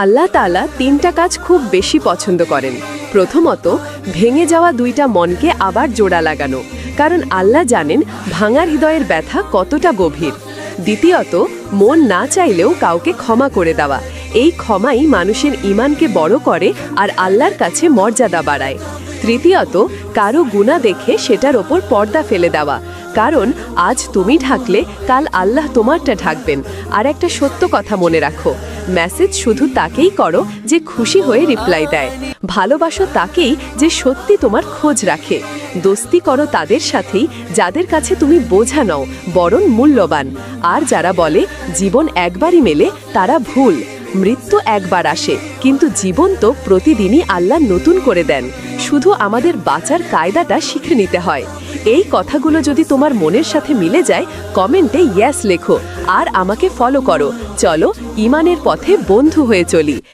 আল্লাহ তাআলা তিনটা কাজ খুব বেশি পছন্দ করেন। প্রথমত, ভেঙে যাওয়া দুইটা মনকে আবার জোড়া লাগানো, কারণ আল্লাহ জানেন ভাঙার হৃদয়ের ব্যথা কতটা গভীর। দ্বিতীয়ত, মন না চাইলেও কাউকে ক্ষমা করে দেওয়া, এই ক্ষমাই মানুষের ঈমানকে বড় করে আর আল্লাহর কাছে মর্যাদা বাড়ায়। তৃতীয়ত, কারো গুনাহ দেখে সেটার ওপর পর্দা ফেলে দেওয়া, কারণ আজ তুমি ঢাকলে কাল আল্লাহ তোমারটা ঢাকবেন। আর একটা সত্য কথা মনে রাখো, মেসেজ শুধু তাকেই করো যে খুশি হয়ে রিপ্লাই দেয়, ভালোবাসো তাকেই যে সত্যি তোমার খোঁজ রাখে, দোস্তি করো তাদের সাথেই যাদের কাছে তুমি বোঝা নও বরং মূল্যবান। আর যারা বলে জীবন একবারই মেলে, তারা ভুল। মৃত্যু একবার আসে, কিন্তু জীবন তো প্রতিদিনই আল্লাহ নতুন করে দেন। শুধু আমাদের বাঁচার কায়দাটা শিখে নিতে হয়। এই কথাগুলো যদি তোমার মনের সাথে মিলে যায়, কমেন্টে ইয়েস লেখো আর আমাকে ফলো করো। চলো ঈমানের পথে বন্ধু হয়ে চলি।